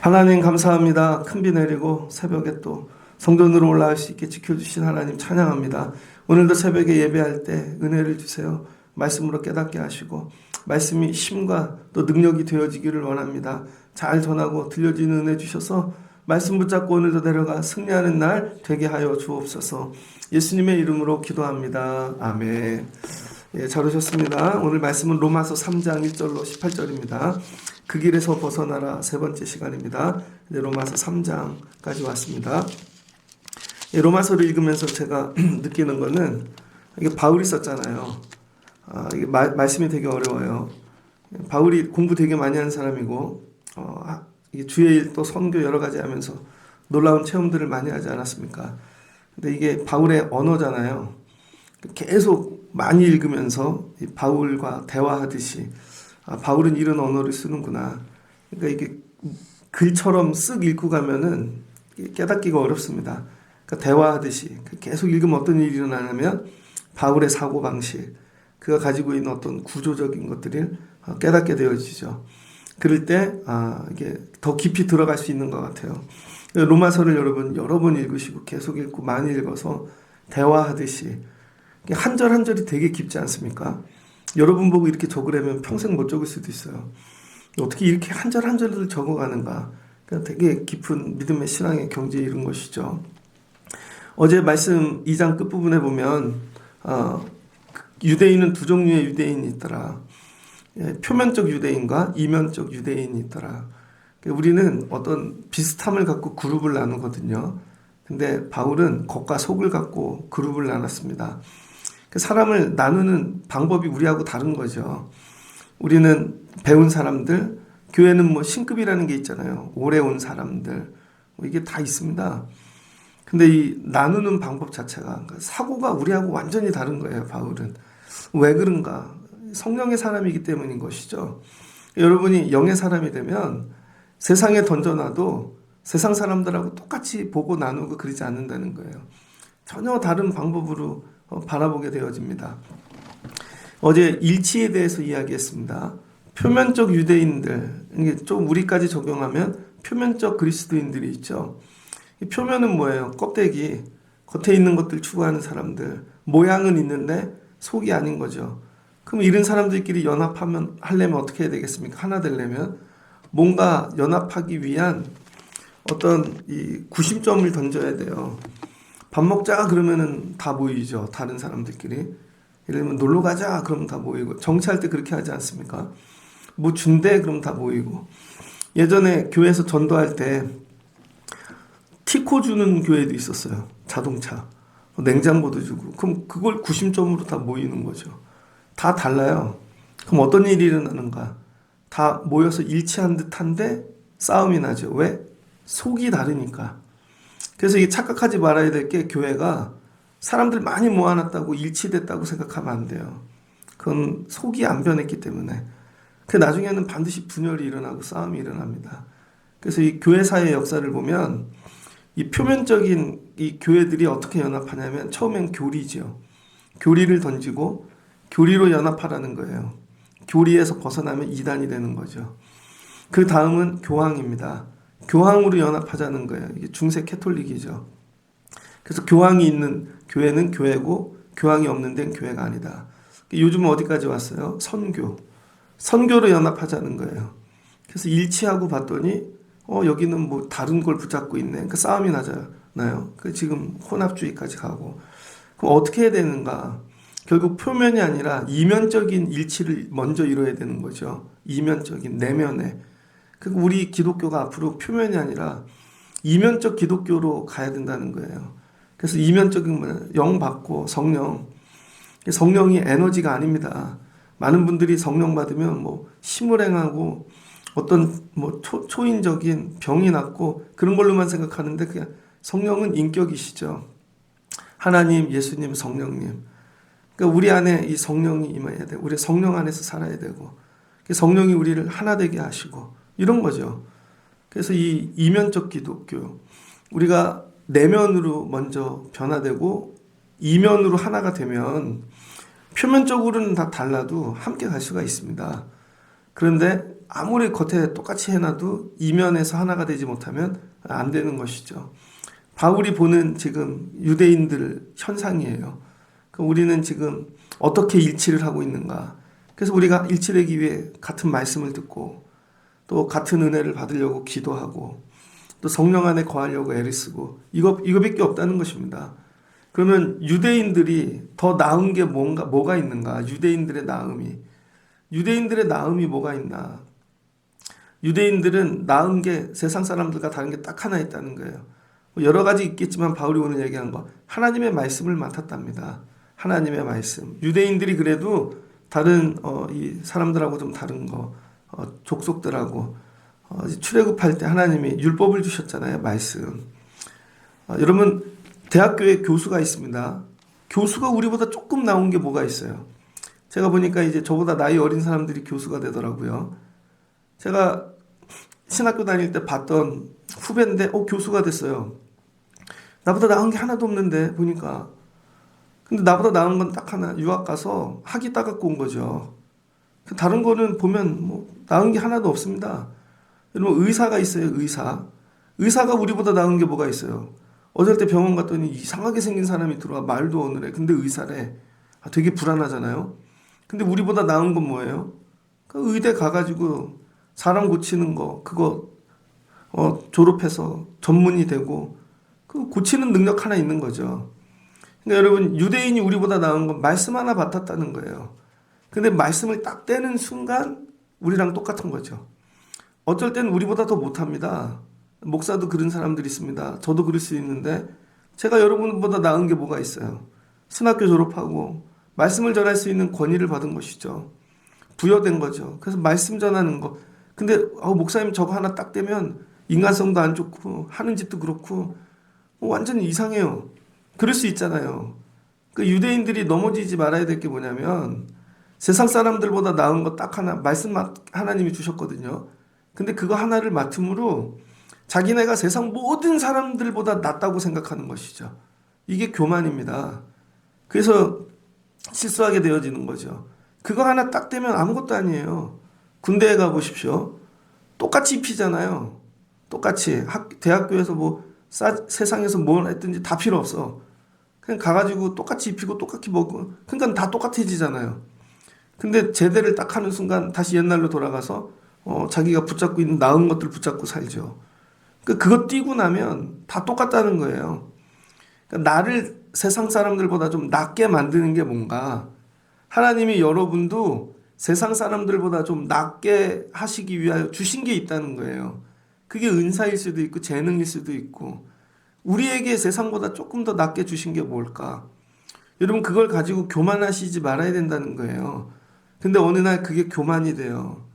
하나님 감사합니다. 큰 비 내리고 새벽에 또 성전으로 올라갈 수 있게 지켜주신 하나님 찬양합니다. 오늘도 새벽에 예배할 때 은혜를 주세요. 말씀으로 깨닫게 하시고 말씀이 힘과 또 능력이 되어지기를 원합니다. 잘 전하고 들려지는 은혜 주셔서 말씀 붙잡고 오늘도 내려가 승리하는 날 되게 하여 주옵소서. 예수님의 이름으로 기도합니다. 아멘. 예, 잘 오셨습니다. 오늘 말씀은 로마서 3장 1절로 18절입니다. 그 길에서 벗어나라 세 번째 시간입니다. 이제 로마서 3장까지 왔습니다. 예, 로마서를 읽으면서 제가 느끼는 거는 이게 바울이 썼잖아요. 이게 말씀이 되게 어려워요. 바울이 공부 되게 많이 한 사람이고 이게 주의 일 또 선교 여러 가지 하면서 놀라운 체험들을 많이 하지 않았습니까? 근데 이게 바울의 언어잖아요. 계속 많이 읽으면서 바울과 대화하듯이 바울은 이런 언어를 쓰는구나. 그러니까 이게 글처럼 쓱 읽고 가면은 깨닫기가 어렵습니다. 그러니까 대화하듯이 계속 읽으면 어떤 일이 일어나냐면 바울의 사고방식, 그가 가지고 있는 어떤 구조적인 것들을 깨닫게 되어지죠. 그럴 때 이게 더 깊이 들어갈 수 있는 것 같아요. 로마서를 여러분 여러 번 읽으시고 계속 읽고 많이 읽어서 대화하듯이 한 절 한 절이 되게 깊지 않습니까? 여러분 보고 이렇게 적으려면 평생 못 적을 수도 있어요. 어떻게 이렇게 한 절 한 절을 적어가는가? 그러니까 되게 깊은 믿음의 신앙의 경지에 이른 것이죠. 어제 말씀 2장 끝부분에 보면 유대인은 두 종류의 유대인이 있더라. 표면적 유대인과 이면적 유대인이 있더라. 우리는 어떤 비슷함을 갖고 그룹을 나누거든요. 근데 바울은 겉과 속을 갖고 그룹을 나눴습니다. 사람을 나누는 방법이 우리하고 다른 거죠. 우리는 배운 사람들, 교회는 뭐 신급이라는 게 있잖아요. 오래 온 사람들, 이게 다 있습니다. 근데 이 나누는 방법 자체가 사고가 우리하고 완전히 다른 거예요. 바울은 왜 그런가? 성령의 사람이기 때문인 것이죠. 여러분이 영의 사람이 되면 세상에 던져놔도 세상 사람들하고 똑같이 보고 나누고 그러지 않는다는 거예요. 전혀 다른 방법으로 바라보게 되어집니다. 어제 일치에 대해서 이야기했습니다. 표면적 유대인들, 이게 좀 우리까지 적용하면 표면적 그리스도인들이 있죠. 이 표면은 뭐예요? 껍데기, 겉에 있는 것들 추구하는 사람들, 모양은 있는데 속이 아닌 거죠. 그럼 이런 사람들끼리 하려면 어떻게 해야 되겠습니까? 하나 되려면 뭔가 연합하기 위한 어떤 이 구심점을 던져야 돼요. 밥 먹자 그러면은 다 모이죠. 다른 사람들끼리. 예를 들면 놀러 가자 그러면 다 모이고, 정치할 때 그렇게 하지 않습니까? 뭐 준대 그러면 다 모이고. 예전에 교회에서 전도할 때 티코 주는 교회도 있었어요. 자동차. 냉장고도 주고. 그럼 그걸 구심점으로 다 모이는 거죠. 다 달라요. 그럼 어떤 일이 일어나는가? 다 모여서 일치한 듯한데 싸움이 나죠. 왜? 속이 다르니까. 그래서 이게 착각하지 말아야 될 게, 교회가 사람들 많이 모아놨다고 일치됐다고 생각하면 안 돼요. 그건 속이 안 변했기 때문에. 그 나중에는 반드시 분열이 일어나고 싸움이 일어납니다. 그래서 이 교회사의 역사를 보면 이 표면적인 이 교회들이 어떻게 연합하냐면 처음엔 교리죠. 교리를 던지고 교리로 연합하라는 거예요. 교리에서 벗어나면 이단이 되는 거죠. 그 다음은 교황입니다. 교황으로 연합하자는 거예요. 이게 중세 캐톨릭이죠. 그래서 교황이 있는 교회는 교회고 교황이 없는 데는 교회가 아니다. 요즘은 어디까지 왔어요? 선교. 선교로 연합하자는 거예요. 그래서 일치하고 봤더니 여기는 뭐 다른 걸 붙잡고 있네. 그러니까 싸움이 나잖아요. 지금 혼합주의까지 가고. 그럼 어떻게 해야 되는가? 결국 표면이 아니라 이면적인 일치를 먼저 이뤄야 되는 거죠. 이면적인, 내면에. 우리 기독교가 앞으로 표면이 아니라 이면적 기독교로 가야 된다는 거예요. 그래서 이면적인 뭐냐, 영 받고 성령. 성령이 에너지가 아닙니다. 많은 분들이 성령 받으면 뭐 힘을 행하고 어떤 뭐 초인적인 병이 낫고 그런 걸로만 생각하는데, 그냥 성령은 인격이시죠. 하나님, 예수님, 성령님. 그러니까 우리 안에 이 성령이 임해야 되고, 우리 성령 안에서 살아야 되고, 성령이 우리를 하나 되게 하시고, 이런 거죠. 그래서 이 이면적 기독교, 우리가 내면으로 먼저 변화되고 이면으로 하나가 되면 표면적으로는 다 달라도 함께 갈 수가 있습니다. 그런데 아무리 겉에 똑같이 해놔도 이면에서 하나가 되지 못하면 안 되는 것이죠. 바울이 보는 지금 유대인들 현상이에요. 우리는 지금 어떻게 일치를 하고 있는가. 그래서 우리가 일치되기 위해 같은 말씀을 듣고 또 같은 은혜를 받으려고 기도하고 또 성령 안에 거하려고 애를 쓰고 이거밖에 없다는 것입니다. 그러면 유대인들이 더 나은 게 뭐가 있는가? 유대인들의 나음이 뭐가 있나? 유대인들은 나은 게 세상 사람들과 다른 게 딱 하나 있다는 거예요. 여러 가지 있겠지만 바울이 오늘 얘기한 거 하나님의 말씀을 맡았답니다. 하나님의 말씀. 유대인들이 그래도 다른 이 사람들하고 좀 다른 거 족속들하고 출애굽할 때 하나님이 율법을 주셨잖아요. 말씀. 여러분 대학교에 교수가 있습니다. 교수가 우리보다 조금 나은 게 뭐가 있어요? 제가 보니까 이제 저보다 나이 어린 사람들이 교수가 되더라고요. 제가 신학교 다닐 때 봤던 후배인데 교수가 됐어요. 나보다 나은 게 하나도 없는데 보니까. 근데 나보다 나은 건 딱 하나. 유학 가서 학위 따갖고 온 거죠. 다른 거는 보면 뭐 나은 게 하나도 없습니다. 여러분 의사가 있어요. 의사가 우리보다 나은 게 뭐가 있어요? 어쩔 때 병원 갔더니 이상하게 생긴 사람이 들어와. 말도 오늘에. 근데 의사래. 되게 불안하잖아요. 근데 우리보다 나은 건 뭐예요? 그 의대 가가지고 사람 고치는 거 그거 졸업해서 전문이 되고 그 고치는 능력 하나 있는 거죠. 그러니까 여러분 유대인이 우리보다 나은 건 말씀 하나 받았다는 거예요. 근데 말씀을 딱 떼는 순간 우리랑 똑같은 거죠. 어쩔 때는 우리보다 더 못합니다. 목사도 그런 사람들이 있습니다. 저도 그럴 수 있는데 제가 여러분보다 나은 게 뭐가 있어요? 신학교 졸업하고 말씀을 전할 수 있는 권위를 받은 것이죠. 부여된 거죠. 그래서 말씀 전하는 거. 근데 목사님 저거 하나 딱 떼면 인간성도 안 좋고 하는 짓도 그렇고 완전히 이상해요. 그럴 수 있잖아요. 그 유대인들이 넘어지지 말아야 될 게 뭐냐면 세상 사람들보다 나은 거 딱 하나 말씀 하나님이 주셨거든요. 근데 그거 하나를 맡음으로 자기네가 세상 모든 사람들보다 낫다고 생각하는 것이죠. 이게 교만입니다. 그래서 실수하게 되어지는 거죠. 그거 하나 딱 되면 아무것도 아니에요. 군대에 가보십시오. 똑같이 입히잖아요. 똑같이 대학교에서 세상에서 뭘 했든지 다 필요 없어. 그냥 가가지고 똑같이 입히고 똑같이 먹고 그러니까 다 똑같아지잖아요. 근데 제대를 딱 하는 순간 다시 옛날로 돌아가서 자기가 붙잡고 있는 나은 것들 붙잡고 살죠. 그거 띄고 나면 다 똑같다는 거예요. 그러니까 나를 세상 사람들보다 좀 낫게 만드는 게 뭔가 하나님이 여러분도 세상 사람들보다 좀 낫게 하시기 위하여 주신 게 있다는 거예요. 그게 은사일 수도 있고 재능일 수도 있고 우리에게 세상보다 조금 더 낫게 주신 게 뭘까? 여러분 그걸 가지고 교만하시지 말아야 된다는 거예요. 근데 어느 날 그게 교만이 돼요.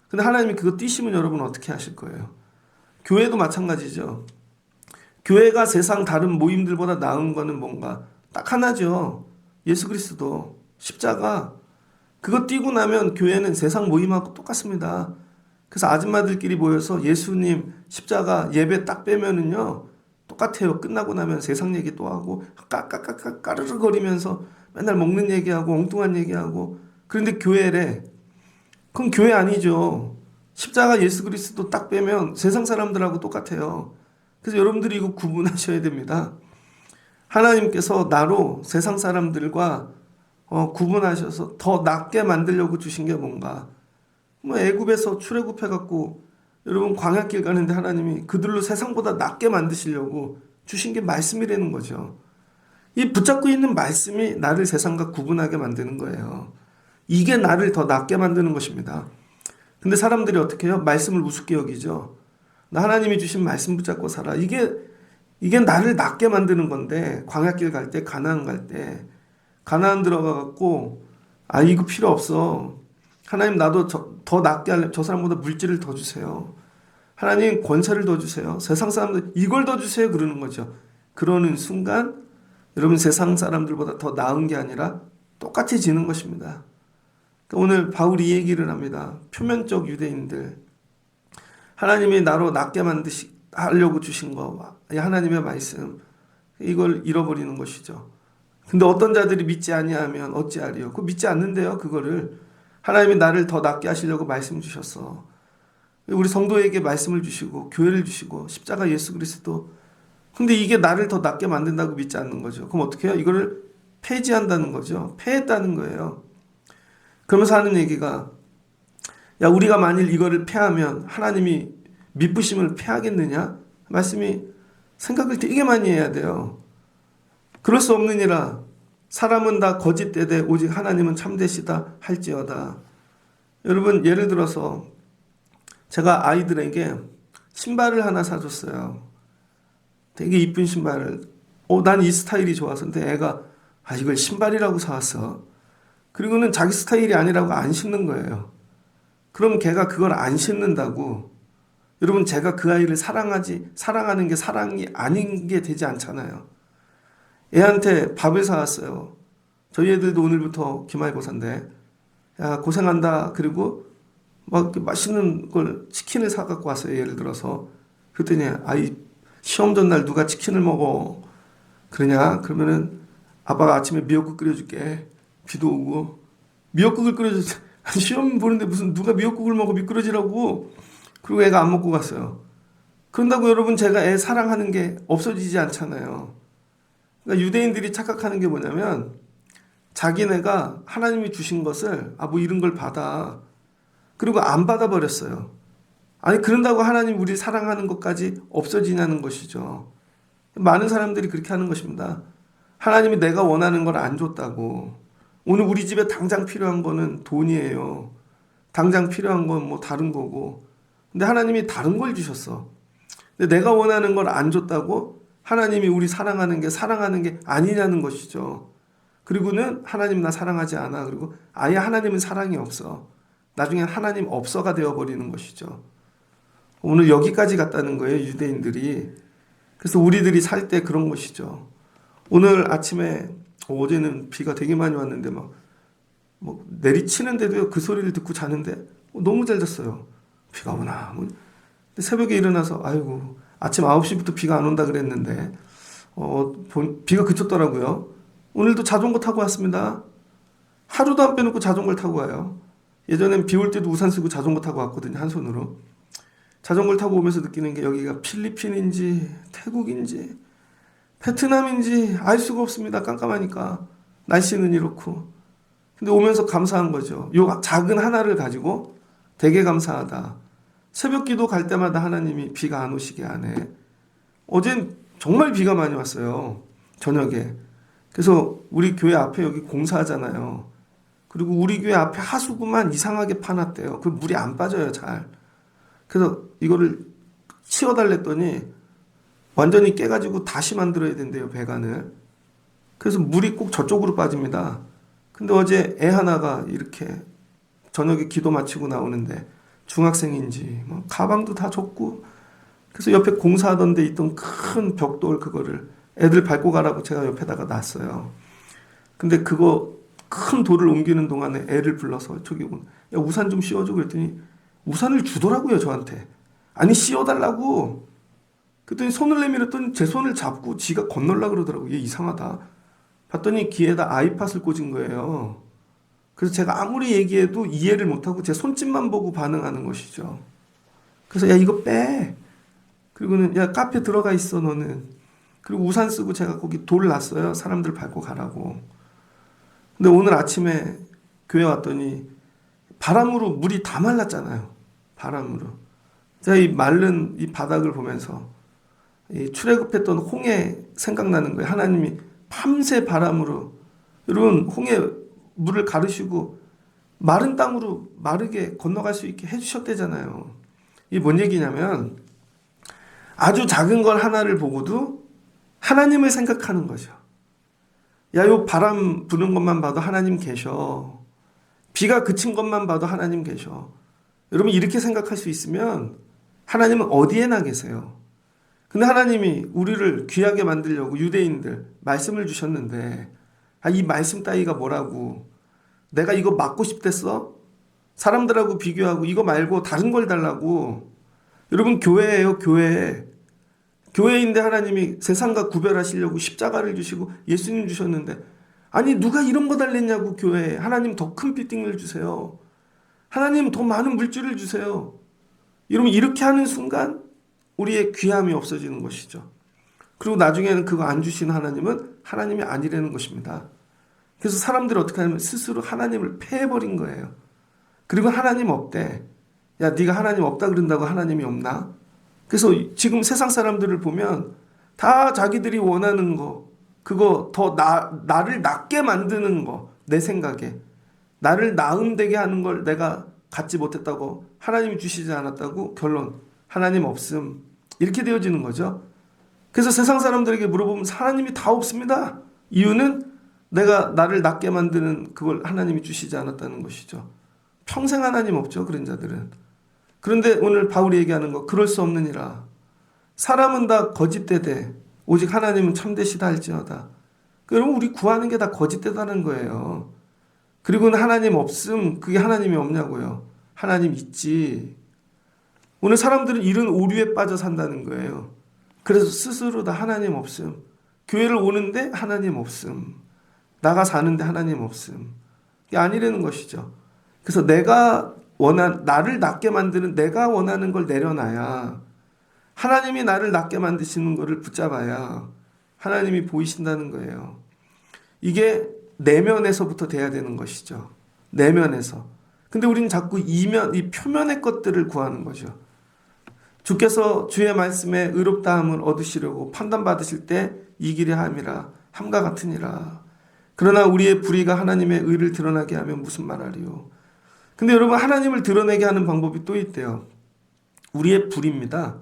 근데 하나님이 그거 띄시면 여러분 어떻게 하실 거예요? 교회도 마찬가지죠. 교회가 세상 다른 모임들보다 나은 거는 뭔가 딱 하나죠. 예수 그리스도 십자가. 그거 띄고 나면 교회는 세상 모임하고 똑같습니다. 그래서 아줌마들끼리 모여서 예수님 십자가 예배 딱 빼면은요 똑같아요. 끝나고 나면 세상 얘기 또 하고 까르르 거리면서 맨날 먹는 얘기하고 엉뚱한 얘기하고. 그런데 교회래. 그건 교회 아니죠. 십자가 예수 그리스도 딱 빼면 세상 사람들하고 똑같아요. 그래서 여러분들이 이거 구분하셔야 됩니다. 하나님께서 나로 세상 사람들과 구분하셔서 더 낫게 만들려고 주신 게 뭔가. 애굽에서 출애굽해갖고 여러분 광야길 가는데 하나님이 그들로 세상보다 낫게 만드시려고 주신 게 말씀이라는 거죠. 이 붙잡고 있는 말씀이 나를 세상과 구분하게 만드는 거예요. 이게 나를 더 낫게 만드는 것입니다. 근데 사람들이 어떻게 해요? 말씀을 우습게 여기죠. 나 하나님이 주신 말씀 붙잡고 살아. 이게 나를 낫게 만드는 건데 광야길 갈 때 가나안 갈 때 가나안 들어가갖고 이거 필요 없어. 하나님 나도 더 낫게 하려면 저 사람보다 물질을 더 주세요. 하나님 권세를 더 주세요. 세상 사람들 이걸 더 주세요. 그러는 거죠. 그러는 순간 여러분 세상 사람들보다 더 나은 게 아니라 똑같아지는 것입니다. 오늘 바울이 이 얘기를 합니다. 표면적 유대인들. 하나님이 나로 낫게 하려고 주신 거, 이 하나님의 말씀, 이걸 잃어버리는 것이죠. 근데 어떤 자들이 믿지 아니하면 어찌하리요? 그 믿지 않는데요. 그거를 하나님이 나를 더 낫게 하시려고 말씀 주셨어. 우리 성도에게 말씀을 주시고 교회를 주시고 십자가 예수 그리스도. 근데 이게 나를 더 낫게 만든다고 믿지 않는 거죠. 그럼 어떻게 해요? 이거를 폐지한다는 거죠. 폐했다는 거예요. 그러면서 하는 얘기가, 야, 우리가 만일 이거를 폐하면 하나님이 미쁘심을 폐하겠느냐? 말씀이 생각을 되게 많이 해야 돼요. 그럴 수 없느니라. 사람은 다 거짓되되 오직 하나님은 참되시다 할지어다. 여러분, 예를 들어서 제가 아이들에게 신발을 하나 사줬어요. 되게 이쁜 신발을. 난 이 스타일이 좋아서. 근데 애가 이걸 신발이라고 사왔어. 그리고는 자기 스타일이 아니라고 안 신는 거예요. 그럼 걔가 그걸 안 신는다고, 여러분, 제가 그 아이를 사랑하는 게 사랑이 아닌 게 되지 않잖아요. 애한테 밥을 사왔어요. 저희 애들도 오늘부터 기말고사인데, 야, 고생한다. 그리고 막 맛있는 걸, 치킨을 사갖고 왔어요. 예를 들어서. 그랬더니, 아이, 시험 전날 누가 치킨을 먹어? 그러냐? 그러면은, 아빠가 아침에 미역국 끓여줄게. 비도 오고. 미역국을 끓여줬어. 시험 보는데 무슨 누가 미역국을 먹어 미끄러지라고. 그리고 애가 안 먹고 갔어요. 그런다고 여러분, 제가 애 사랑하는 게 없어지지 않잖아요. 그러니까 유대인들이 착각하는 게 뭐냐면, 자기네가 하나님이 주신 것을 뭐 이런 걸 받아. 그리고 안 받아버렸어요. 아니, 그런다고 하나님 우리 사랑하는 것까지 없어지냐는 것이죠. 많은 사람들이 그렇게 하는 것입니다. 하나님이 내가 원하는 걸 안 줬다고. 오늘 우리 집에 당장 필요한 거는 돈이에요. 당장 필요한 건 뭐 다른 거고. 근데 하나님이 다른 걸 주셨어. 근데 내가 원하는 걸 안 줬다고 하나님이 우리 사랑하는 게 아니냐는 것이죠. 그리고는 하나님 나 사랑하지 않아. 그리고 아예 하나님은 사랑이 없어. 나중에 하나님 없어가 되어버리는 것이죠. 오늘 여기까지 갔다는 거예요, 유대인들이. 그래서 우리들이 살 때 그런 것이죠. 오늘 아침에, 어제는 비가 되게 많이 왔는데 막 내리치는데도 그 소리를 듣고 자는데 너무 잘 잤어요. 비가 오나. 근데 새벽에 일어나서 아이고, 아침 9시부터 비가 안 온다 그랬는데 비가 그쳤더라고요. 오늘도 자전거 타고 왔습니다. 하루도 안 빼놓고 자전거를 타고 와요. 예전엔 비 올 때도 우산 쓰고 자전거 타고 왔거든요, 한 손으로. 자전거를 타고 오면서 느끼는 게 여기가 필리핀인지 태국인지 베트남인지 알 수가 없습니다. 깜깜하니까. 날씨는 이렇고. 근데 오면서 감사한 거죠. 요 작은 하나를 가지고 되게 감사하다. 새벽 기도 갈 때마다 하나님이 비가 안 오시게 하네. 어젠 정말 비가 많이 왔어요. 저녁에. 그래서 우리 교회 앞에 여기 공사하잖아요. 그리고 우리 교회 앞에 하수구만 이상하게 파놨대요. 그 물이 안 빠져요, 잘. 그래서 이거를 치워달랬더니 완전히 깨가지고 다시 만들어야 된대요, 배관을. 그래서 물이 꼭 저쪽으로 빠집니다. 근데 어제 애 하나가 이렇게 저녁에 기도 마치고 나오는데 중학생인지 가방도 다 줬고, 그래서 옆에 공사하던 데 있던 큰 벽돌, 그거를 애들 밟고 가라고 제가 옆에다가 놨어요. 근데 그거 큰 돌을 옮기는 동안에 애를 불러서 저기 야, 우산 좀 씌워줘 그랬더니 우산을 주더라고요, 저한테. 아니, 씌워달라고. 그랬더니 손을 내밀었더니 제 손을 잡고 지가 건널라 그러더라고요. 얘 이상하다. 봤더니 귀에다 아이팟을 꽂은 거예요. 그래서 제가 아무리 얘기해도 이해를 못하고 제 손짓만 보고 반응하는 것이죠. 그래서 야, 이거 빼. 그리고는 야, 카페 들어가 있어 너는. 그리고 우산 쓰고 제가 거기 돌 놨어요. 사람들 밟고 가라고. 근데 오늘 아침에 교회 왔더니 바람으로 물이 다 말랐잖아요. 바람으로. 제가 이 마른 이 바닥을 보면서 이 출애굽했던 홍해 생각나는 거예요. 하나님이 밤새 바람으로, 여러분, 홍해 물을 가르시고 마른 땅으로 마르게 건너갈 수 있게 해주셨대잖아요. 이게 뭔 얘기냐면 아주 작은 걸 하나를 보고도 하나님을 생각하는 거죠. 야, 요 바람 부는 것만 봐도 하나님 계셔. 비가 그친 것만 봐도 하나님 계셔. 여러분, 이렇게 생각할 수 있으면 하나님은 어디에나 계세요. 근데 하나님이 우리를 귀하게 만들려고 유대인들 말씀을 주셨는데, 이 말씀 따위가 뭐라고, 내가 이거 맞고 싶댔어? 사람들하고 비교하고 이거 말고 다른 걸 달라고. 여러분, 교회예요, 교회. 교회인데 하나님이 세상과 구별하시려고 십자가를 주시고 예수님 주셨는데, 아니 누가 이런 거 달랬냐고. 교회에 하나님 더 큰 빌딩을 주세요. 하나님 더 많은 물질을 주세요. 여러분, 이렇게 하는 순간 우리의 귀함이 없어지는 것이죠. 그리고 나중에는 그거 안 주시는 하나님은 하나님이 아니라는 것입니다. 그래서 사람들이 어떻게 하냐면 스스로 하나님을 패해버린 거예요. 그리고 하나님 없대. 야, 네가 하나님 없다 그런다고 하나님이 없나? 그래서 지금 세상 사람들을 보면 다 자기들이 원하는 거, 그거 더 나를 낫게 만드는 거, 내 생각에 나를 나음되게 하는 걸 내가 갖지 못했다고, 하나님이 주시지 않았다고, 결론 하나님 없음, 이렇게 되어지는 거죠. 그래서 세상 사람들에게 물어보면 하나님이 다 없습니다. 이유는 내가 나를 낫게 만드는 그걸 하나님이 주시지 않았다는 것이죠. 평생 하나님 없죠, 그런 자들은. 그런데 오늘 바울이 얘기하는 거, 그럴 수 없느니라. 사람은 다 거짓되되 오직 하나님은 참되시다 할지어다. 여러분, 우리 구하는 게 다 거짓되다는 거예요. 그리고는 하나님 없음, 그게 하나님이 없냐고요. 하나님 있지. 오늘 사람들은 이런 오류에 빠져 산다는 거예요. 그래서 스스로 다 하나님 없음. 교회를 오는데 하나님 없음. 나가 사는데 하나님 없음. 이게 아니라는 것이죠. 그래서 나를 낫게 만드는 내가 원하는 걸 내려놔야, 하나님이 나를 낫게 만드시는 것을 붙잡아야 하나님이 보이신다는 거예요. 이게 내면에서부터 돼야 되는 것이죠. 내면에서. 근데 우리는 자꾸 이 표면의 것들을 구하는 거죠. 주께서 주의 말씀에 의롭다함을 얻으시려고 판단받으실 때 이 길이 함과 같으니라. 그러나 우리의 불의가 하나님의 의를 드러나게 하면 무슨 말하리요. 근데 여러분, 하나님을 드러내게 하는 방법이 또 있대요. 우리의 불의입니다.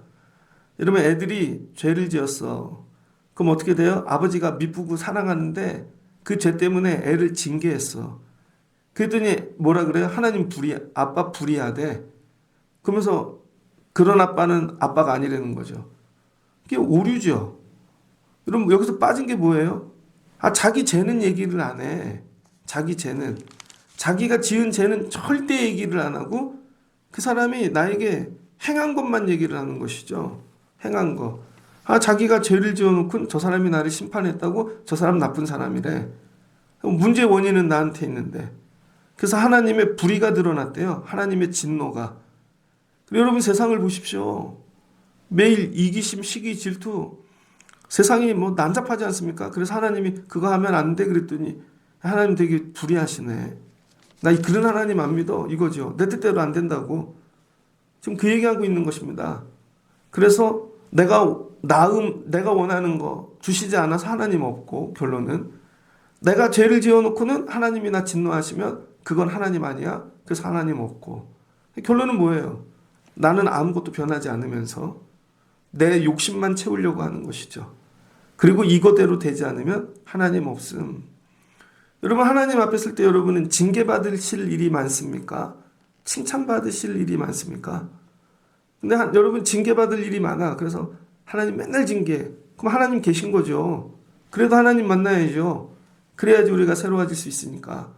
여러분, 애들이 죄를 지었어. 그럼 어떻게 돼요? 아버지가 미쁘고 사랑하는데 그 죄 때문에 애를 징계했어. 그랬더니 뭐라 그래요? 아빠 불의하대. 그러면서 그런 아빠는 아빠가 아니라는 거죠. 이게 오류죠. 여러분, 여기서 빠진 게 뭐예요? 자기 죄는 얘기를 안 해. 자기 죄는. 자기가 지은 죄는 절대 얘기를 안 하고 그 사람이 나에게 행한 것만 얘기를 하는 것이죠. 행한 거. 자기가 죄를 지어놓고 저 사람이 나를 심판했다고 저 사람 나쁜 사람이래. 문제의 원인은 나한테 있는데. 그래서 하나님의 불의가 드러났대요. 하나님의 진노가. 여러분, 세상을 보십시오. 매일 이기심, 시기, 질투. 세상이 뭐 난잡하지 않습니까? 그래서 하나님이 그거 하면 안 돼 그랬더니 하나님 되게 불의하시네. 나 그런 하나님 안 믿어. 이거죠. 내 뜻대로 안 된다고. 지금 그 얘기하고 있는 것입니다. 그래서 내가 원하는 거 주시지 않아서 하나님 없고, 결론은 내가 죄를 지어놓고는 하나님이 나 진노하시면 그건 하나님 아니야. 그래서 하나님 없고. 결론은 뭐예요? 나는 아무것도 변하지 않으면서 내 욕심만 채우려고 하는 것이죠. 그리고 이거대로 되지 않으면 하나님 없음. 여러분, 하나님 앞에 설 때 여러분은 징계받으실 일이 많습니까? 칭찬받으실 일이 많습니까? 근데 여러분, 징계받을 일이 많아. 그래서 하나님 맨날 징계. 그럼 하나님 계신 거죠. 그래도 하나님 만나야죠. 그래야지 우리가 새로워질 수 있으니까.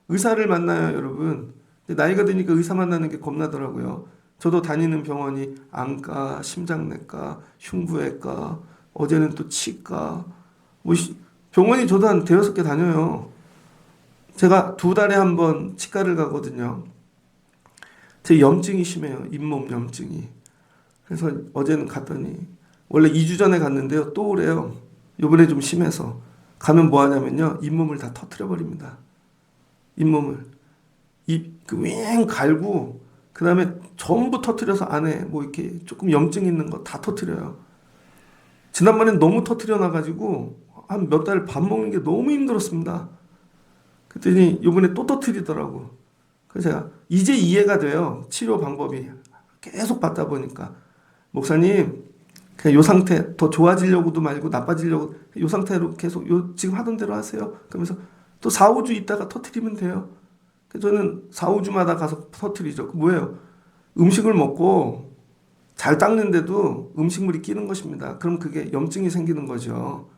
의사를 만나요, 여러분. 나이가 드니까 의사 만나는 게 겁나더라고요. 저도 다니는 병원이 안과, 심장내과, 흉부외과, 어제는 또 치과, 병원이 저도 한 5개 다녀요. 제가 2달에 한 번 치과를 가거든요. 제 염증이 심해요. 잇몸 염증이. 그래서 어제는 갔더니, 원래 2주 전에 갔는데요. 또 오래요. 요번에 좀 심해서. 가면 뭐 하냐면요. 잇몸을 다 터트려 버립니다. 잇몸을. 윙 갈고, 그 다음에 전부 터트려서 안에 뭐 이렇게 조금 염증 있는 거 다 터트려요. 지난번엔 너무 터트려 놔가지고 한 몇 달 밥 먹는 게 너무 힘들었습니다. 그랬더니 이번에 또 터트리더라고. 그래서 제가 이제 이해가 돼요. 치료 방법이. 계속 받다 보니까. 목사님, 그냥 요 상태 더 좋아지려고도 말고 나빠지려고 요 상태로 계속 지금 하던 대로 하세요. 그러면서 또 4, 5주 있다가 터트리면 돼요. 그래서 저는 4, 5주마다 가서 터트리죠. 뭐예요? 음식을 먹고 잘 닦는데도 음식물이 끼는 것입니다. 그럼 그게 염증이 생기는 거죠.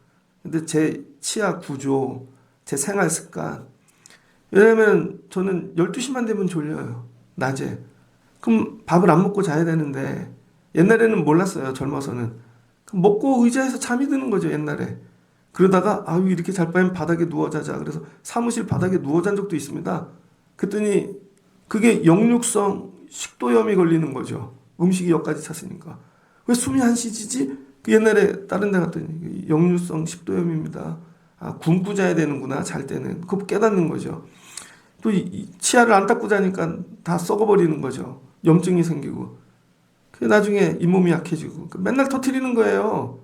근데 제 치아 구조, 제 생활 습관. 왜냐면 저는 12시만 되면 졸려요. 낮에. 그럼 밥을 안 먹고 자야 되는데 옛날에는 몰랐어요. 젊어서는. 먹고 의자에서 잠이 드는 거죠, 옛날에. 그러다가 아유 이렇게 잘 바면 바닥에 누워 자자. 그래서 사무실 바닥에 누워 잔 적도 있습니다. 그랬더니 그게 역류성 식도염이 걸리는 거죠. 음식이 역까지 찼으니까. 왜 숨이 안 쉬지지? 그 옛날에 다른 데 갔더니 역류성 식도염입니다. 아, 굶고 자야 되는구나, 잘 때는. 그거 깨닫는 거죠. 또 치아를 안 닦고 자니까 다 썩어버리는 거죠. 염증이 생기고. 그 나중에 잇몸이 약해지고. 맨날 터트리는 거예요.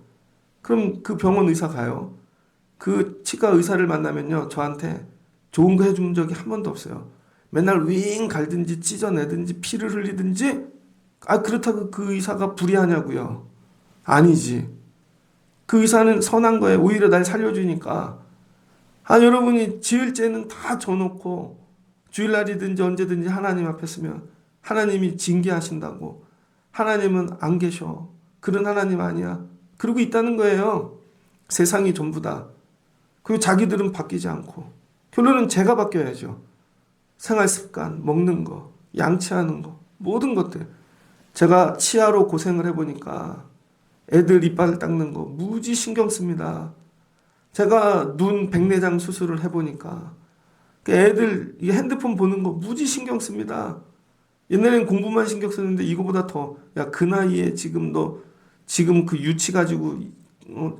그럼 그 병원 의사 가요. 그 치과 의사를 만나면요, 저한테 좋은 거 해준 적이 한 번도 없어요. 맨날 윙 갈든지 찢어내든지 피를 흘리든지. 아, 그렇다고 그 의사가 불의하냐고요. 아니지. 그 의사는 선한 거예요. 오히려 날 살려주니까. 아, 여러분이 지을 죄는 다 져놓고 주일날이든지 언제든지 하나님 앞에 서면 하나님이 징계하신다고. 하나님은 안 계셔. 그런 하나님 아니야. 그러고 있다는 거예요. 세상이 전부다. 그리고 자기들은 바뀌지 않고. 결론은 제가 바뀌어야죠. 생활 습관, 먹는 거, 양치하는 거, 모든 것들. 제가 치아로 고생을 해보니까 애들 이빨 닦는 거 무지 신경 씁니다. 제가 눈 백내장 수술을 해보니까 애들 핸드폰 보는 거 무지 신경 씁니다. 옛날엔 공부만 신경 쓰는데 이거보다 더, 야, 그 나이에 지금 너 지금 그 유치 가지고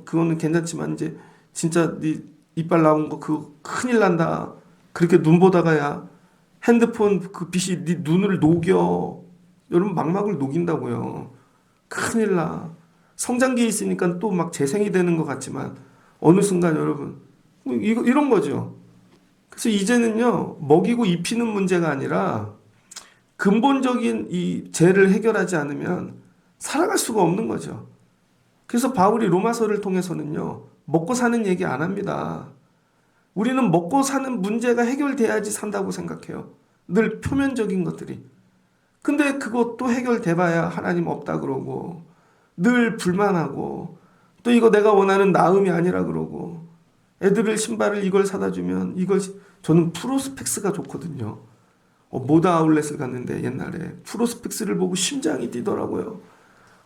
그거는 괜찮지만 이제 진짜 네 이빨 나온 거 그거 큰일 난다. 그렇게 눈 보다가 야 핸드폰 그 빛이 네 눈을 녹여. 여러분 망막을 녹인다고요. 큰일 나. 성장기에 있으니까 또 막 재생이 되는 것 같지만 어느 순간 여러분 이런 거죠. 그래서 이제는요, 먹이고 입히는 문제가 아니라 근본적인 이 죄를 해결하지 않으면 살아갈 수가 없는 거죠. 그래서 바울이 로마서를 통해서는요, 먹고 사는 얘기 안 합니다. 우리는 먹고 사는 문제가 해결돼야지 산다고 생각해요. 늘 표면적인 것들이. 근데 그것도 해결돼봐야 하나님 없다 그러고, 늘 불만하고, 또 이거 내가 원하는 나음이 아니라 그러고, 애들을 신발을 이걸 사다 주면 저는 프로스펙스가 좋거든요. 모다 아울렛을 갔는데 옛날에 프로스펙스를 보고 심장이 뛰더라고요.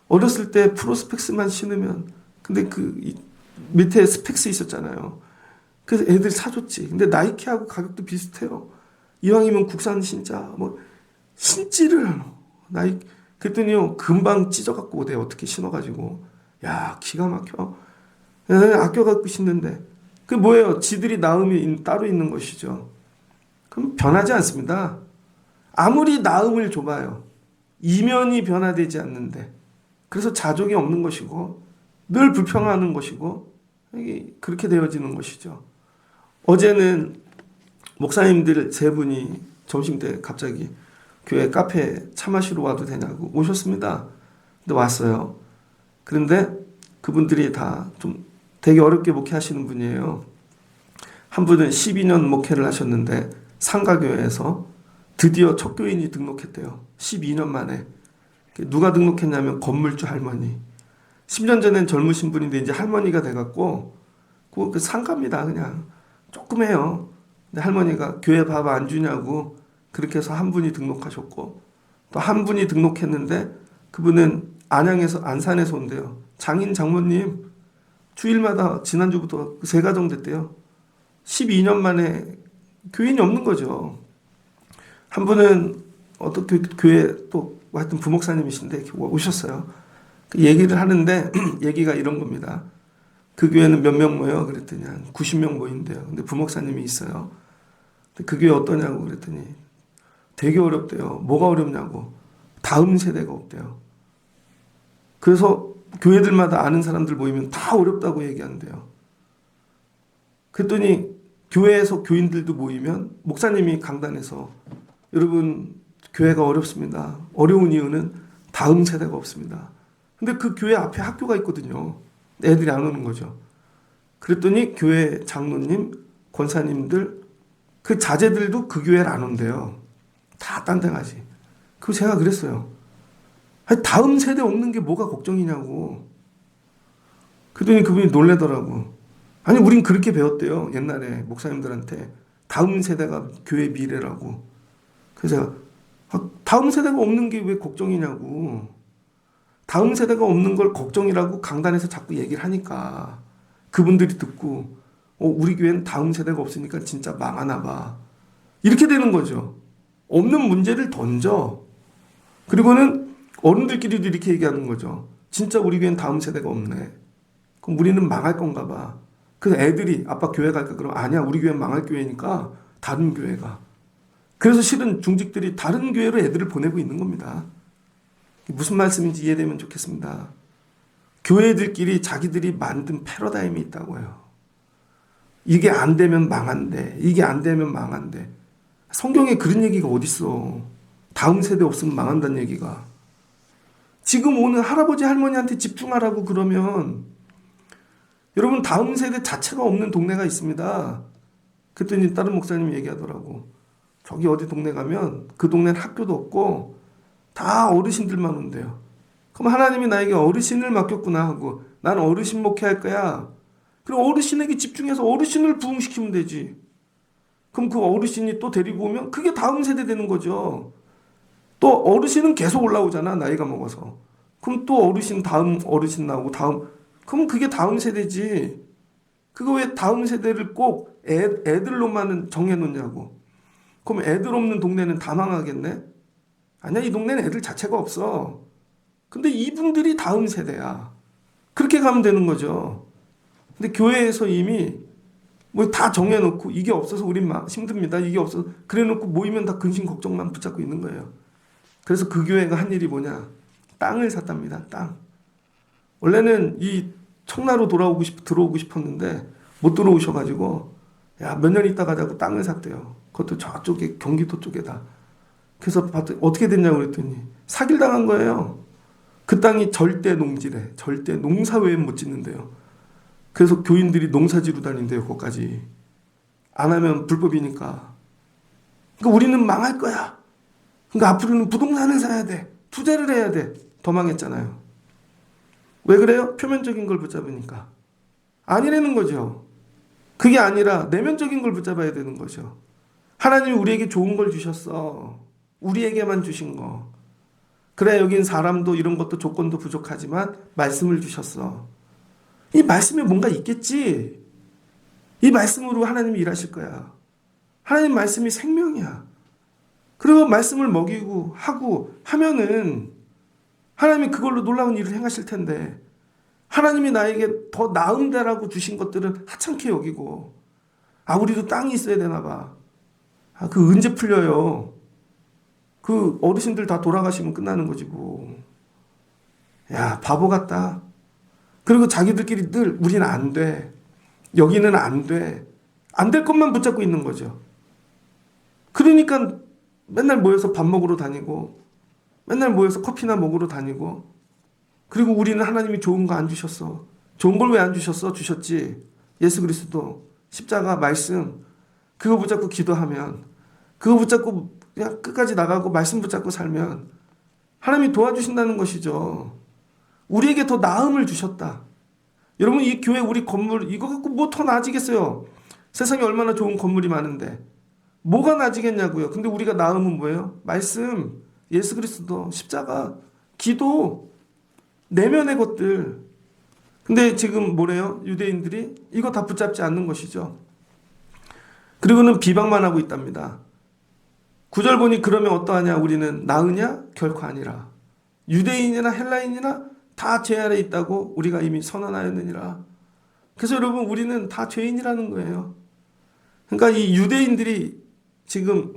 어렸을 때 프로스펙스만 신으면, 근데 밑에 스펙스 있었잖아요. 그래서 애들 사줬지. 근데 나이키하고 가격도 비슷해요. 이왕이면 국산 신자, 신지를 그랬더니요, 금방 찢어갖고 오대. 어떻게 신어가지고. 야, 기가 막혀. 아껴갖고 신는데. 그게 뭐예요? 지들이 나음이 따로 있는 것이죠. 그럼 변하지 않습니다. 아무리 나음을 줘봐요. 이면이 변화되지 않는데. 그래서 자족이 없는 것이고, 늘 불평하는 것이고, 그렇게 되어지는 것이죠. 어제는 목사님들 세 분이 점심때 갑자기 교회 카페에 차 마시러 와도 되냐고 오셨습니다. 근데 왔어요. 그런데 그분들이 다 좀 되게 어렵게 목회하시는 분이에요. 한 분은 12년 목회를 하셨는데 상가교회에서 드디어 첫 교인이 등록했대요. 12년 만에. 누가 등록했냐면 건물주 할머니. 10년 전엔 젊으신 분인데 이제 할머니가 돼갖고 그 상가입니다. 그냥 조금 해요. 근데 할머니가 교회 밥 안 주냐고 그렇게 해서 한 분이 등록하셨고, 또 한 분이 등록했는데 그분은 안산에서 온대요. 장인 장모님 주일마다 지난주부터 세 가정 됐대요. 12년 만에 교인이 없는 거죠. 한 분은 어떻게 교회 또 하여튼 부목사님이신데 오셨어요. 그 얘기를 하는데 얘기가 이런 겁니다. 그 교회는 몇 명 모여? 그랬더니 한 90명 모인대요. 근데 부목사님이 있어요. 근데 그 교회 어떠냐고 그랬더니 되게 어렵대요. 뭐가 어렵냐고. 다음 세대가 없대요. 그래서 교회들마다 아는 사람들 모이면 다 어렵다고 얘기한대요. 그랬더니 교회에서 교인들도 모이면 목사님이 강단에서 여러분 교회가 어렵습니다. 어려운 이유는 다음 세대가 없습니다. 근데 그 교회 앞에 학교가 있거든요. 애들이 안 오는 거죠. 그랬더니 교회 장로님, 권사님들 그 자제들도 그 교회를 안 온대요. 다 딴 데 가지. 그리고 제가 그랬어요. 아니, 다음 세대 없는 게 뭐가 걱정이냐고. 그랬더니 그분이 놀래더라고. 아니 우린 그렇게 배웠대요. 옛날에 목사님들한테. 다음 세대가 교회 미래라고. 그래서 제가 다음 세대가 없는 게 왜 걱정이냐고. 다음 세대가 없는 걸 걱정이라고 강단에서 자꾸 얘기를 하니까 그분들이 듣고 우리 교회는 다음 세대가 없으니까 진짜 망하나 봐. 이렇게 되는 거죠. 없는 문제를 던져. 그리고는 어른들끼리도 이렇게 얘기하는 거죠. 진짜 우리 교회는 다음 세대가 없네. 그럼 우리는 망할 건가 봐. 그래서 애들이 아빠 교회 갈까? 그러면 아니야. 우리 교회는 망할 교회니까 다른 교회가. 그래서 실은 중직들이 다른 교회로 애들을 보내고 있는 겁니다. 무슨 말씀인지 이해되면 좋겠습니다. 교회들끼리 자기들이 만든 패러다임이 있다고요. 이게 안 되면 망한대. 이게 안 되면 망한대. 성경에 그런 얘기가 어딨어. 다음 세대 없으면 망한다는 얘기가. 지금 오는 할아버지 할머니한테 집중하라고 그러면 여러분 다음 세대 자체가 없는 동네가 있습니다. 그랬더니 다른 목사님이 얘기하더라고. 저기 어디 동네 가면 그 동네는 학교도 없고 다 어르신들만 온대요. 그럼 하나님이 나에게 어르신을 맡겼구나 하고 난 어르신 목회할 거야. 그럼 어르신에게 집중해서 어르신을 부흥시키면 되지. 그럼 그 어르신이 또 데리고 오면 그게 다음 세대 되는 거죠. 또 어르신은 계속 올라오잖아. 나이가 먹어서. 그럼 또 어르신 다음 어르신 나오고 다음. 그럼 그게 다음 세대지. 그거 왜 다음 세대를 꼭 애들로만 정해놓냐고. 그럼 애들 없는 동네는 다 망하겠네? 아니야, 이 동네는 애들 자체가 없어. 근데 이분들이 다음 세대야. 그렇게 가면 되는 거죠. 근데 교회에서 이미 뭐 다 정해놓고 이게 없어서 우린 막 힘듭니다. 이게 없어서 그래놓고 모이면 다 근심 걱정만 붙잡고 있는 거예요. 그래서 그 교회가 한 일이 뭐냐? 땅을 샀답니다. 땅. 원래는 이 청라로 들어오고 싶었는데 못 들어오셔가지고 야, 몇 년 있다 가자고 땅을 샀대요. 그것도 저쪽에 경기도 쪽에다. 그래서 어떻게 됐냐고 그랬더니 사기를 당한 거예요. 그 땅이 절대 농지래. 절대 농사 외엔 못 짓는데요. 그래서 교인들이 농사지로 다닌대요. 거기까지. 안 하면 불법이니까. 그러니까 우리는 망할 거야. 그러니까 앞으로는 부동산을 사야 돼. 투자를 해야 돼. 더 망했잖아요. 왜 그래요? 표면적인 걸 붙잡으니까. 아니라는 거죠. 그게 아니라 내면적인 걸 붙잡아야 되는 거죠. 하나님이 우리에게 좋은 걸 주셨어. 우리에게만 주신 거. 그래, 여긴 사람도 이런 것도 조건도 부족하지만 말씀을 주셨어. 이 말씀에 뭔가 있겠지. 이 말씀으로 하나님이 일하실 거야. 하나님 말씀이 생명이야. 그리고 말씀을 먹이고 하고 하면은 하나님이 그걸로 놀라운 일을 행하실 텐데 하나님이 나에게 더 나은 데라고 주신 것들은 하찮게 여기고 우리도 땅이 있어야 되나 봐. 그 언제 풀려요? 그 어르신들 다 돌아가시면 끝나는 거지 뭐. 야, 바보 같다. 그리고 자기들끼리 늘 우리는 안 돼. 여기는 안 돼. 안 될 것만 붙잡고 있는 거죠. 그러니까 맨날 모여서 밥 먹으러 다니고 맨날 모여서 커피나 먹으러 다니고 그리고 우리는 하나님이 좋은 거 안 주셨어. 좋은 걸 왜 안 주셨어? 주셨지. 예수 그리스도 십자가 말씀 그거 붙잡고 기도하면 그거 붙잡고 그냥 끝까지 나가고 말씀 붙잡고 살면 하나님이 도와주신다는 것이죠. 우리에게 더 나음을 주셨다. 여러분 이 교회 우리 건물 이거 갖고 뭐 더 나아지겠어요? 세상에 얼마나 좋은 건물이 많은데 뭐가 나아지겠냐고요. 근데 우리가 나음은 뭐예요? 말씀, 예수 그리스도, 십자가, 기도, 내면의 것들. 근데 지금 뭐래요? 유대인들이 이거 다 붙잡지 않는 것이죠. 그리고는 비방만 하고 있답니다. 9절 보니 그러면 어떠하냐? 우리는 나으냐? 결코 아니라. 유대인이나 헬라인이나 다 죄 아래 있다고 우리가 이미 선언하였느니라. 그래서 여러분 우리는 다 죄인이라는 거예요. 그러니까 이 유대인들이 지금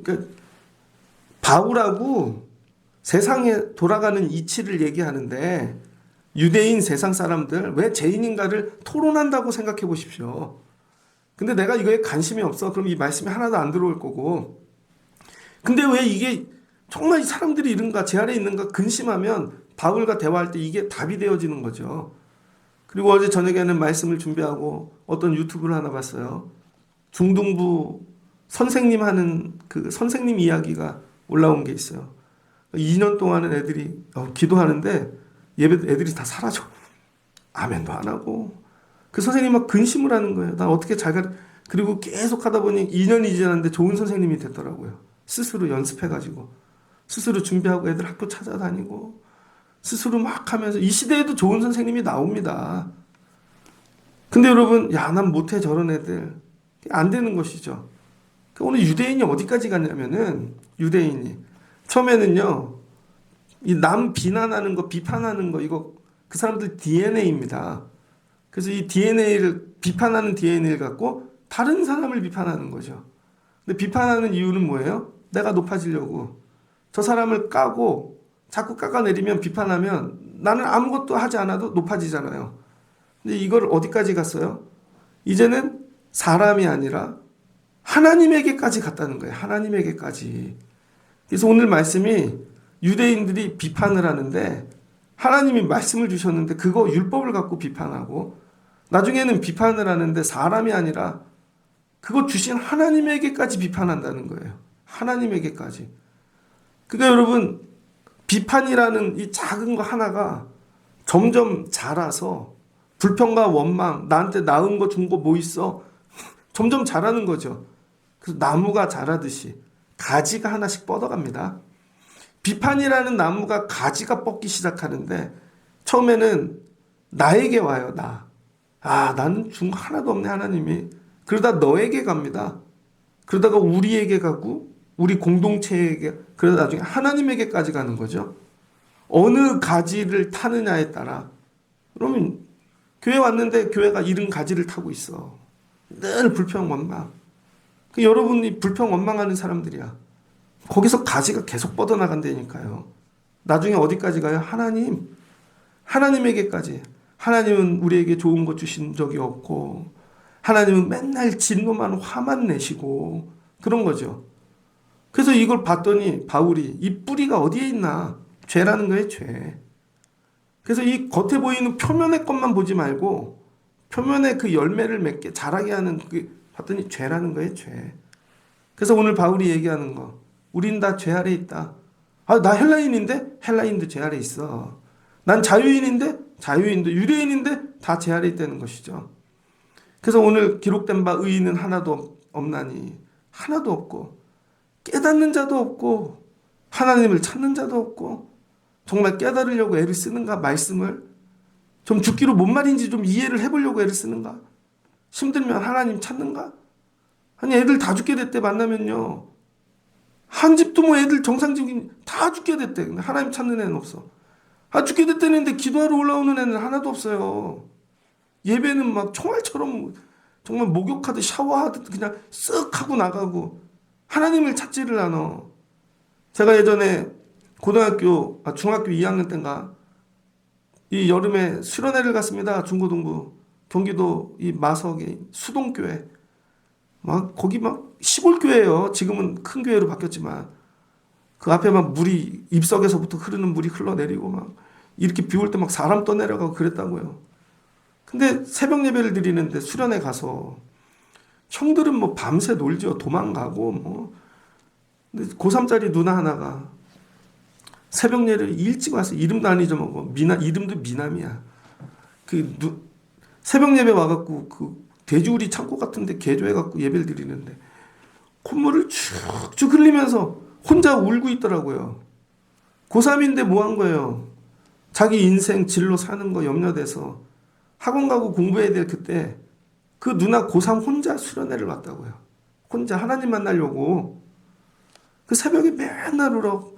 바울하고 세상에 돌아가는 이치를 얘기하는데 유대인 세상 사람들 왜 죄인인가를 토론한다고 생각해 보십시오. 근데 내가 이거에 관심이 없어. 그럼 이 말씀이 하나도 안 들어올 거고. 근데 왜 이게 정말 이 사람들이 이런가 제 아래 있는가 근심하면 바울과 대화할 때 이게 답이 되어지는 거죠. 그리고 어제 저녁에는 말씀을 준비하고 어떤 유튜브를 하나 봤어요. 중등부 선생님 하는 그 선생님 이야기가 올라온 게 있어요. 2년 동안은 애들이 기도하는데 예배 애들이 다 사라져. 아멘도 안 하고. 그 선생님이 막 근심을 하는 거예요. 나 어떻게 그리고 계속 하다 보니 2년이 지났는데 좋은 선생님이 됐더라고요. 스스로 연습해가지고. 스스로 준비하고 애들 학교 찾아다니고. 스스로 막 하면서 이 시대에도 좋은 선생님이 나옵니다. 근데 여러분, 야, 난 못해 저런 애들. 안 되는 것이죠. 오늘 유대인이 어디까지 갔냐면은 유대인이 처음에는요, 이 남 비난하는 거, 비판하는 거, 이거 그 사람들 DNA입니다. 그래서 이 DNA를 비판하는 DNA를 갖고 다른 사람을 비판하는 거죠. 근데 비판하는 이유는 뭐예요? 내가 높아지려고. 저 사람을 까고 자꾸 깎아내리면 비판하면 나는 아무것도 하지 않아도 높아지잖아요. 근데 이걸 어디까지 갔어요? 이제는 사람이 아니라 하나님에게까지 갔다는 거예요. 하나님에게까지. 그래서 오늘 말씀이 유대인들이 비판을 하는데 하나님이 말씀을 주셨는데 그거 율법을 갖고 비판하고 나중에는 비판을 하는데 사람이 아니라 그거 주신 하나님에게까지 비판한다는 거예요. 하나님에게까지. 그러니까 여러분, 비판이라는 이 작은 거 하나가 점점 자라서 불평과 원망, 나한테 나은 거 준 거 뭐 있어? 점점 자라는 거죠. 그래서 나무가 자라듯이 가지가 하나씩 뻗어갑니다. 비판이라는 나무가 가지가 뻗기 시작하는데 처음에는 나에게 와요. 나는 준 거 하나도 없네 하나님이. 그러다 너에게 갑니다. 그러다가 우리에게 가고 우리 공동체에게, 그러다 나중에 하나님에게까지 가는 거죠. 어느 가지를 타느냐에 따라. 그러면 교회 왔는데 교회가 이른 가지를 타고 있어. 늘 불평 원망. 여러분이 불평 원망하는 사람들이야. 거기서 가지가 계속 뻗어나간다니까요. 나중에 어디까지 가요? 하나님에게까지. 하나님은 우리에게 좋은 거 주신 적이 없고 하나님은 맨날 진노만 화만 내시고 그런 거죠. 그래서 이걸 봤더니 바울이 이 뿌리가 어디에 있나? 죄라는 거예요, 죄. 그래서 이 겉에 보이는 표면의 것만 보지 말고 표면에 그 열매를 맺게 자라게 하는 그 봤더니 죄라는 거예요, 죄. 그래서 오늘 바울이 얘기하는 거, 우린 다 죄 아래 있다. 나 헬라인인데? 헬라인도 죄 아래 있어. 난 자유인인데? 자유인도, 유대인인데 다 죄 아래 있다는 것이죠. 그래서 오늘 기록된 바 의인은 하나도 없나니, 하나도 없고 깨닫는 자도 없고 하나님을 찾는 자도 없고, 정말 깨달으려고 애를 쓰는가? 말씀을 좀 죽기로 뭔 말인지 좀 이해를 해보려고 애를 쓰는가? 힘들면 하나님 찾는가? 아니, 애들 다 죽게 됐대. 만나면요, 한 집도 뭐 애들 정상적인 다 죽게 됐대. 근데 하나님 찾는 애는 없어. 죽게 됐다는데 기도하러 올라오는 애는 하나도 없어요. 예배는 막 총알처럼 정말 목욕하듯 샤워하듯 그냥 쓱 하고 나가고 하나님을 찾지를 않아. 제가 예전에 중학교 2학년 때인가 이 여름에 수련회를 갔습니다. 중고등부 경기도 이 마석의 수동교회. 막 거기 막 시골 교회예요. 지금은 큰 교회로 바뀌었지만 그 앞에 막 물이 입석에서부터 흐르는 물이 흘러내리고 막 이렇게 비 올 때 막 사람 떠내려가고 그랬다고요. 근데 새벽 예배를 드리는데 수련회 가서 형들은 뭐 밤새 놀죠. 도망가고 뭐. 근데 고3짜리 누나 하나가 새벽 예배를 일찍 와서 이름도 안 잊어먹어. 이름도 미남이야. 새벽 예배 와갖고 돼지우리 창고 같은데 개조해갖고 예배를 드리는데 콧물을 쭉쭉 흘리면서 혼자 울고 있더라고요. 고3인데 뭐 한 거예요? 자기 인생 진로 사는 거 염려돼서 학원 가고 공부해야 될 그때 그 누나 고3 혼자 수련회를 왔다고요. 혼자 하나님 만나려고. 그 새벽에 맨날 울어.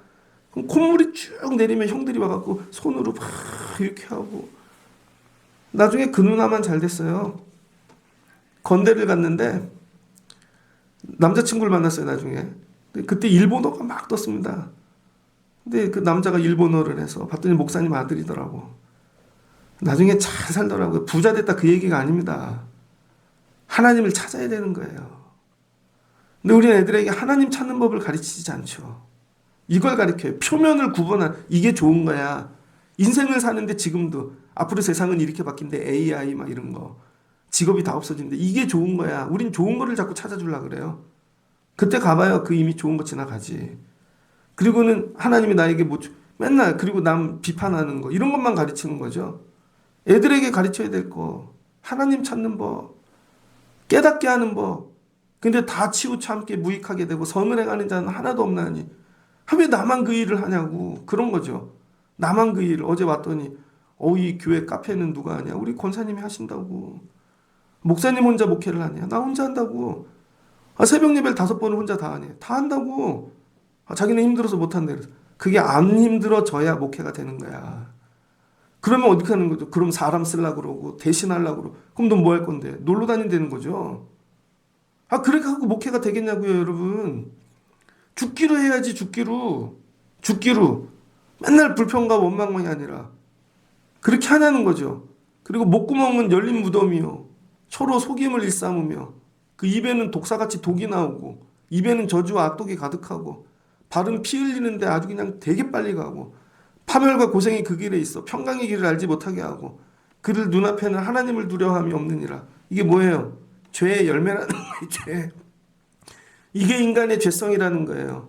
콧물이 쭉 내리면 형들이 와갖고 손으로 막 이렇게 하고. 나중에 그 누나만 잘 됐어요. 건대를 갔는데 남자친구를 만났어요, 나중에. 그때 일본어가 막 떴습니다. 근데 그 남자가 일본어를 해서 봤더니 목사님 아들이더라고. 나중에 잘 살더라고요. 부자 됐다 그 얘기가 아닙니다. 하나님을 찾아야 되는 거예요. 근데 우리는 애들에게 하나님 찾는 법을 가르치지 않죠. 이걸 가르쳐요. 표면을 구분한 이게 좋은 거야. 인생을 사는데 지금도 앞으로 세상은 이렇게 바뀐대. AI 막 이런 거. 직업이 다 없어진대. 이게 좋은 거야. 우린 좋은 거를 자꾸 찾아주려고 그래요. 그때 가봐요. 그 이미 좋은 거 지나가지. 그리고는 하나님이 나에게 맨날 그리고 남 비판하는 거 이런 것만 가르치는 거죠. 애들에게 가르쳐야 될 거. 하나님 찾는 법. 깨닫게 하는 법. 근데 다 치우참게 무익하게 되고 선을 행하는 자는 하나도 없나니. 왜 나만 그 일을 하냐고. 그런 거죠. 나만 그 일. 어제 왔더니 이 교회 카페는 누가 하냐? 우리 권사님이 하신다고. 목사님 혼자 목회를 하냐? 나 혼자 한다고. 새벽 예배를 5번을 혼자 다 하냐? 다 한다고. 자기는 힘들어서 못한다 그래서. 그게 안 힘들어져야 목회가 되는 거야. 그러면 어떻게 하는 거죠? 그럼 사람 쓰려고 그러고 대신하려고 그러고. 그럼 넌 뭐 할 건데? 놀러 다닌다는 거죠. 그렇게 하고 목회가 되겠냐고요, 여러분. 죽기로 해야지, 죽기로. 죽기로. 맨날 불평과 원망만이 아니라. 그렇게 하냐는 거죠. 그리고 목구멍은 열린 무덤이요. 서로 속임을 일삼으며 그 입에는 독사같이 독이 나오고 입에는 저주와 악독이 가득하고 발은 피 흘리는데 아주 그냥 되게 빨리 가고 파멸과 고생이 그 길에 있어 평강의 길을 알지 못하게 하고 그들 눈앞에는 하나님을 두려워함이 없느니라. 이게 뭐예요? 죄의 열매라는 거예요. 죄. 이게 인간의 죄성이라는 거예요.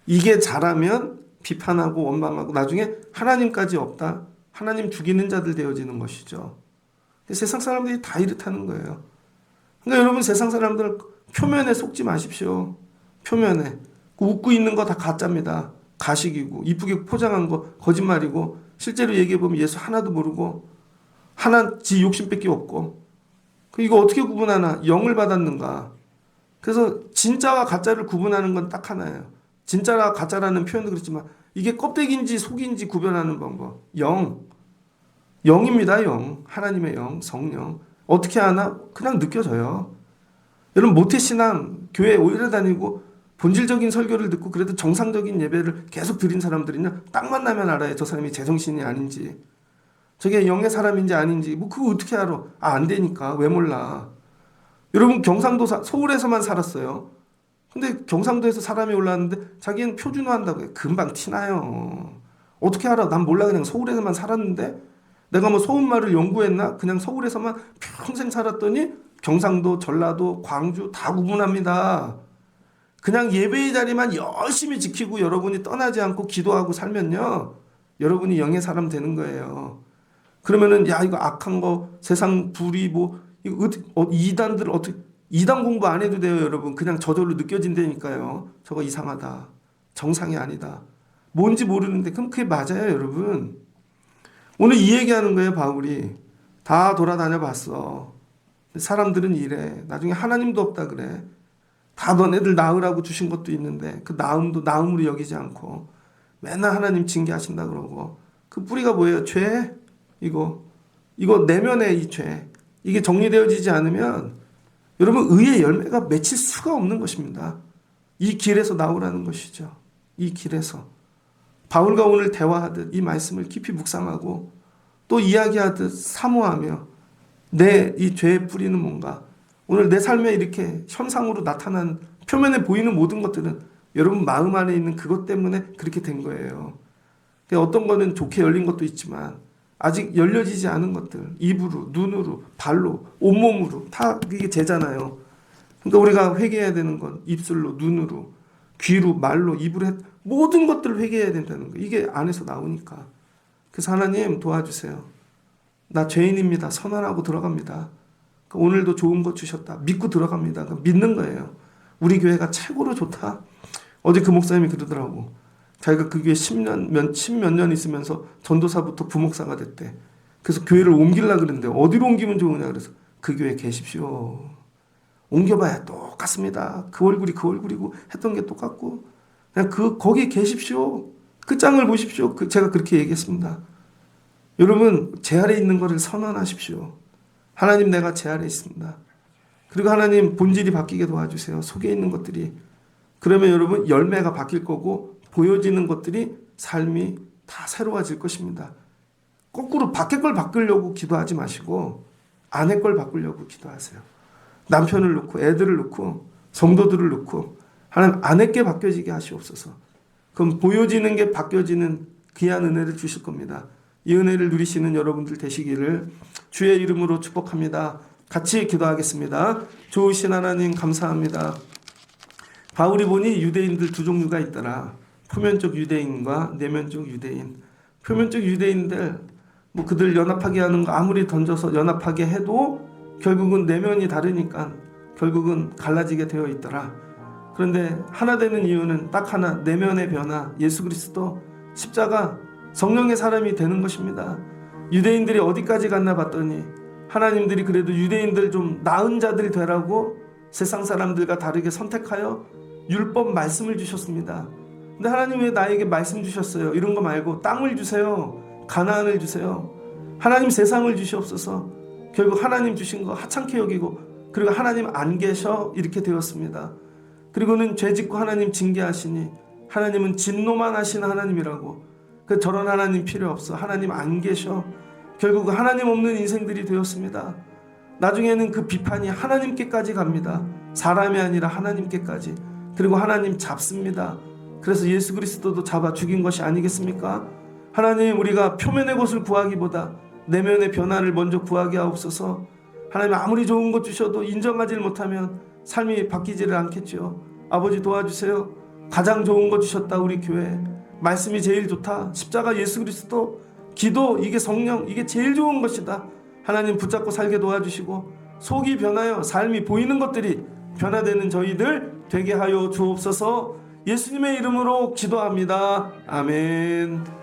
이게 자라면 비판하고 원망하고 나중에 하나님까지 없다. 하나님 죽이는 자들 되어지는 것이죠. 세상 사람들이 다 이렇다는 거예요. 그러니까 여러분 세상 사람들 표면에 속지 마십시오. 표면에. 웃고 있는 거 다 가짜입니다. 가식이고 이쁘게 포장한 거 거짓말이고 실제로 얘기해보면 예수 하나도 모르고 하나 지 욕심밖에 없고 이거 어떻게 구분하나? 영을 받았는가? 그래서 진짜와 가짜를 구분하는 건 딱 하나예요. 진짜와 가짜라는 표현도 그렇지만 이게 껍데기인지 속인지 구별하는 방법. 영입니다. 영. 하나님의 영, 성령. 어떻게 하나? 그냥 느껴져요. 여러분 모태신앙 교회 오래 다니고 본질적인 설교를 듣고 그래도 정상적인 예배를 계속 드린 사람들이냐? 딱 만나면 알아요. 저 사람이 제정신이 아닌지. 저게 영의 사람인지 아닌지. 그거 어떻게 알아? 안 되니까. 왜 몰라? 여러분 경상도 서울에서만 살았어요. 근데 경상도에서 사람이 올라왔는데 자기는 표준화 한다고 해요. 금방 티나요. 어떻게 알아? 난 몰라. 그냥 서울에서만 살았는데 내가 뭐 서울말을 연구했나? 그냥 서울에서만 평생 살았더니 경상도, 전라도, 광주 다 구분합니다. 그냥 예배의 자리만 열심히 지키고 여러분이 떠나지 않고 기도하고 살면요. 여러분이 영의 사람 되는 거예요. 그러면은 이거 악한 거 세상 불이 이단들 어떻게 이단 공부 안 해도 돼요, 여러분. 그냥 저절로 느껴진다니까요. 저거 이상하다. 정상이 아니다. 뭔지 모르는데 그럼 그게 맞아요, 여러분. 오늘 이 얘기하는 거예요, 바울이. 다 돌아다녀 봤어. 사람들은 이래. 나중에 하나님도 없다 그래. 다 너네들 나으라고 주신 것도 있는데 그 나음도 나음으로 여기지 않고 맨날 하나님 징계하신다 그러고 그 뿌리가 뭐예요? 죄. 이거 내면의 이 죄. 이게 정리되어지지 않으면 여러분 의의 열매가 맺힐 수가 없는 것입니다. 이 길에서 나오라는 것이죠. 이 길에서. 바울과 오늘 대화하듯 이 말씀을 깊이 묵상하고 또 이야기하듯 사모하며 내 이 죄의 뿌리는 뭔가 오늘 내 삶에 이렇게 현상으로 나타난 표면에 보이는 모든 것들은 여러분 마음 안에 있는 그것 때문에 그렇게 된 거예요. 어떤 거는 좋게 열린 것도 있지만 아직 열려지지 않은 것들 입으로 눈으로 발로 온몸으로 다 이게 죄잖아요. 그러니까 우리가 회개해야 되는 건 입술로 눈으로 귀로 말로 입으로 모든 것들을 회개해야 된다는 거예요. 이게 안에서 나오니까. 그래서 하나님 도와주세요. 나 죄인입니다. 선언하고 들어갑니다. 오늘도 좋은 거 주셨다. 믿고 들어갑니다. 믿는 거예요. 우리 교회가 최고로 좋다. 어제 그 목사님이 그러더라고. 자기가 그 교회 10몇 년 있으면서 전도사부터 부목사가 됐대. 그래서 교회를 옮기려고 그랬는데 어디로 옮기면 좋으냐 그래서 그 교회 계십시오. 옮겨봐야 똑같습니다. 그 얼굴이 그 얼굴이고 했던 게 똑같고 그냥 거기 계십시오. 그 짱을 보십시오. 제가 그렇게 얘기했습니다. 여러분 제 아래 있는 것을 선언하십시오. 하나님 내가 제 아래 있습니다. 그리고 하나님 본질이 바뀌게 도와주세요. 속에 있는 것들이. 그러면 여러분 열매가 바뀔 거고 보여지는 것들이 삶이 다 새로워질 것입니다. 거꾸로 밖에 걸 바꾸려고 기도하지 마시고 안에 걸 바꾸려고 기도하세요. 남편을 놓고 애들을 놓고 성도들을 놓고 하나님 안에 게 바뀌어지게 하시옵소서. 그럼 보여지는 게 바뀌어지는 귀한 은혜를 주실 겁니다. 이 은혜를 누리시는 여러분들 되시기를 주의 이름으로 축복합니다. 같이 기도하겠습니다. 좋으신 하나님 감사합니다. 바울이 보니 유대인들 두 종류가 있더라. 표면적 유대인과 내면적 유대인. 표면적 유대인들 그들 연합하게 하는 거 아무리 던져서 연합하게 해도 결국은 내면이 다르니까 결국은 갈라지게 되어 있더라. 그런데 하나 되는 이유는 딱 하나, 내면의 변화, 예수 그리스도 십자가 성령의 사람이 되는 것입니다. 유대인들이 어디까지 갔나 봤더니 하나님들이 그래도 유대인들 좀 나은 자들 되라고 세상 사람들과 다르게 선택하여 율법 말씀을 주셨습니다. 근데 하나님 왜 나에게 말씀 주셨어요? 이런 거 말고 땅을 주세요. 가나안을 주세요. 하나님 세상을 주시옵소서. 결국 하나님 주신 거 하찮게 여기고, 그리고 하나님 안 계셔 이렇게 되었습니다. 그리고는 죄짓고 하나님 징계하시니 하나님은 진노만 하시는 하나님이라고. 저런 하나님 필요 없어. 하나님 안 계셔. 결국 하나님 없는 인생들이 되었습니다. 나중에는 그 비판이 하나님께까지 갑니다. 사람이 아니라 하나님께까지. 그리고 하나님 잡습니다. 그래서 예수 그리스도도 잡아 죽인 것이 아니겠습니까? 하나님, 우리가 표면의 것을 구하기보다 내면의 변화를 먼저 구하게 하옵소서. 하나님, 아무리 좋은 것 주셔도 인정하지 못하면 삶이 바뀌지를 않겠죠. 아버지 도와주세요. 가장 좋은 것 주셨다. 우리 교회 말씀이 제일 좋다. 십자가, 예수 그리스도, 기도, 이게 성령, 이게 제일 좋은 것이다. 하나님 붙잡고 살게 도와주시고 속이 변하여 삶이 보이는 것들이 변화되는 저희들 되게 하여 주옵소서. 예수님의 이름으로 기도합니다. 아멘.